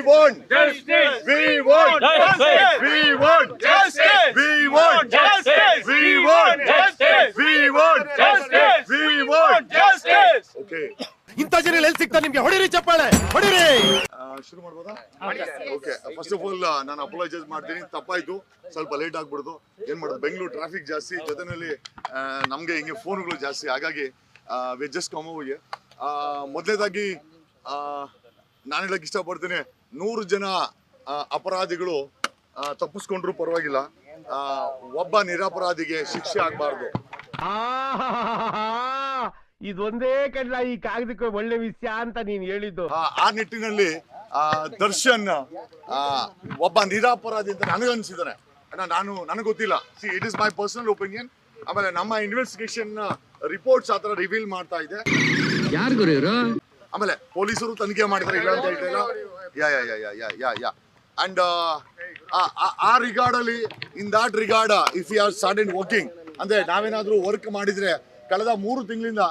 want justice. We want justice. We want justice. We want justice. We want justice. We want justice. We want justice. Okay. ಇಂಥ ಜನ ಎಲ್ಲಿ ಸಿಗ್ತಾರೆ ನಿಮ್ಗೆ? ಹೊಡಿರಿ ಚಪ್ಪಾಳೆ, ಹೊಡಿರಿ. ಶುರು ಮಾಡ್ಬೋದಾ? ಓಕೆ, ಫಸ್ಟ್ ಆಫ್ ಆಲ್ ನಾನು ಅಪೋಲೈಸೈಸ್ ಮಾಡ್ತೀನಿ, ತಪ್ಪಾಯ್ತು, ಸ್ವಲ್ಪ ಲೇಟ್ ಆಗ್ಬಿಡ್ತು. ಏನ್ ಮಾಡೋದು, ಬೆಂಗಳೂರು ಟ್ರಾಫಿಕ್ ಜಾಸ್ತಿ, ಜೊತೆನಲ್ಲಿ ನಮ್ಗೆ ಹಿಂಗೆ ಫೋನ್ಗಳು ಜಾಸ್ತಿ, ಹಾಗಾಗಿ we just come over here. ಮೊದಲನೇದಾಗಿ ನಾನು ಹೇಳಕ್ ಇಷ್ಟಪಡ್ತೀನಿ, 100 ಜನ ಅಪರಾಧಿಗಳು ತಪ್ಪಿಸ್ಕೊಂಡ್ರು ಪರವಾಗಿಲ್ಲ, ಒಬ್ಬ ನಿರಪರಾಧಿಗೆ ಶಿಕ್ಷೆ ಆಗ್ಬಾರ್ದು. ಇದೊಂದೇ ಕಡ್ಲ ಈ ಕಾಗದಕ್ಕೆ ಒಳ್ಳೆ ವಿಷಯ ಅಂತ ನೀನ್ ಹೇಳಿದ್ದು. ಆ ನಿಟ್ಟಿನಲ್ಲಿ ದರ್ಶನ್ ಒಬ್ಬ ನಿರಪರಾಧಿ ಅಂತ ನನಗನ್ಸಿದ್ದಾನೆ. ನನಗೆ ಗೊತ್ತಿಲ್ಲ, C it is my personal opinion. ಆಮೇಲೆ ನಮ್ಮ ಇನ್ವೆಸ್ಟಿಗೇಷನ್ ರಿಪೋರ್ಟ್ಸ್ ಆತರ ರಿವೀಲ್ ಮಾಡ್ತಾ ಇದೆ. ಆಮೇಲೆ ಪೊಲೀಸರು ತನಿಖೆ ಮಾಡಿದ್ರೆ ಇಲ್ಲ ಅಂತ ಹೇಳ್ತಾ ಇಲ್ಲ. ಅಂಡ್ ಆ ರಿಗಾರ್ಡ್ ಅಲ್ಲಿ, in that regard if you are started working ಅಂದ್ರೆ ನಾವೇನಾದ್ರೂ ವರ್ಕ್ ಮಾಡಿದ್ರೆ ಕಳೆದ 3 ತಿಂಗಳಿಂದ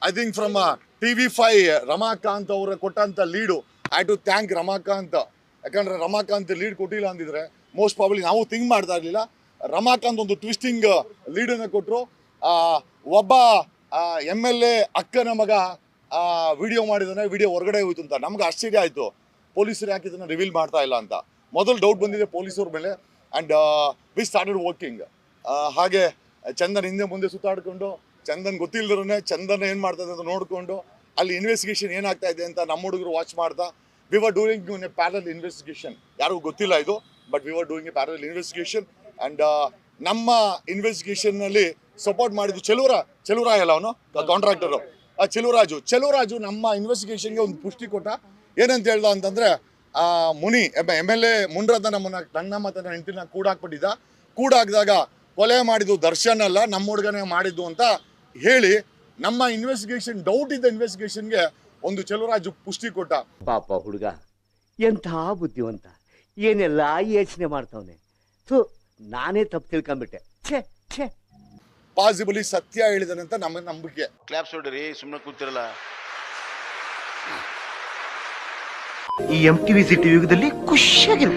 I think from TV5 Ramakant ಅವರು ಕೊಟ್ಟಂತ lead, I to thank Ramakant. ಯಾಕಂದ್ರೆ ರಮಾಕಾಂತ್ ಲೀಡ್ ಕೊಟ್ಟಿಲ್ಲ ಅಂದಿದ್ರೆ ಮೋಸ್ಟ್ ಪ್ರಾಬಬ್ಲಿ ನಾವು ಥಿಂಕ್ ಮಾಡ್ತಾ ಇರ್ಲಿಲ್ಲ. ರಮಾಕಾಂತ್ ಒಂದು ಟ್ವಿಸ್ಟಿಂಗ್ ಲೀಡನ್ನು ಕೊಟ್ಟರು. ಒಬ್ಬ MLA ಅಕ್ಕನ ಮಗ ವಿಡಿಯೋ ಮಾಡಿದಾನೆ, ವಿಡಿಯೋ ಹೊರಗಡೆ ಹೋಯ್ತು ಅಂತ ನಮ್ಗೆ ಆಶ್ಚರ್ಯ ಆಯಿತು. ಪೊಲೀಸರು ಯಾಕೆ ಇದನ್ನು ರಿವೀಲ್ ಮಾಡ್ತಾ ಇಲ್ಲ ಅಂತ ಮೊದಲು ಡೌಟ್ ಬಂದಿದೆ ಪೊಲೀಸರ ಮೇಲೆ. And we started working. ಹಾಗೆ ಚಂದನ್ ಹಿಂದೆ ಮುಂದೆ ಸುತ್ತಾಡ್ಕೊಂಡು, ಚಂದನ್ ಗೊತ್ತಿಲ್ಲದ್ರೇ ಚಂದನ್ ಏನು ಮಾಡ್ತಾ ಇದೆ ಅಂತ ನೋಡಿಕೊಂಡು, ಅಲ್ಲಿ ಇನ್ವೆಸ್ಟಿಗೇಷನ್ ಏನಾಗ್ತಾ ಇದೆ ಅಂತ ನಮ್ಮ ಹುಡುಗರು ವಾಚ್ ಮಾಡ್ತಾ, we were doing A parallel investigation. ಯಾರಿಗೂ ಗೊತ್ತಿಲ್ಲ ಇದು, but we were doing A parallel investigation. And ನಮ್ಮ ಇನ್ವೆಸ್ಟಿಗೇಷನ್ನಲ್ಲಿ ಸಪೋರ್ಟ್ ಮಾಡಿದ್ದು ಚೆಲುವರಾಯ ಅಲ್ಲ, ಅವನು ಕಾಂಟ್ರಾಕ್ಟರು, ಚೆಲುವರಾಜು ನಮ್ಮ ಇನ್ವೆಸ್ಟಿಗೇಷನ್ಗೆ ಒಂದು ಪುಷ್ಟಿ ಕೊಟ್ಟ. ಏನಂತ ಹೇಳ್ದ ಅಂತಂದರೆ, ಮುನಿ MLA ಮುನ್ರತ್ನ ನನ್ನ ಮತ್ತು ನನ್ನ ಹೆಂಡತಿನ ಕೂಡಾಕಿದಾಗ ಕೊಲೆ ಮಾಡಿದ್ದು ದರ್ಶನ್ ಅಲ್ಲ, ನಮ್ಮ ಹುಡುಗನೇ ಮಾಡಿದ್ದು ಅಂತ ಹೇಳಿ ನಮ್ಮ ಇನ್ವೆಸ್ಟಿಗೇಷನ್ ಡೌಟ್ ಇದ್ದ ಇನ್ವೆಸ್ಟಿಗೇಷನ್ಗೆ ಒಂದು ಚೆಲುವರಾಜು ಪುಷ್ಟಿ ಕೊಟ್ಟ. ಪಾಪ ಹುಡುಗ ಎಂಥ ಬುದ್ಧಿವಂತ, ಏನೆಲ್ಲ ಯೋಚನೆ ಮಾಡ್ತಾವನೆ. ನಾನೇ ತಪ್ಪು ತಿಳ್ಕೊಂಡ್ಬಿಟ್ಟೆ. ಛೇ ಪಾಸಿಬಲಿ ಸತ್ಯ ಹೇಳಿದಾನೆ ಅಂತ ನಮ್ಮ ನಂಬಿಕೆ. ಕ್ಲಾಪ್ಸ್ ಹೊಡ್ರಿ, ಸುಮ್ಮನೆ ಕೂತಿರಲ್ಲ. ಈ MTV ಸಿಟಿ ಯುಗದಲ್ಲಿ ಖುಷಿಯಾಗಿರು.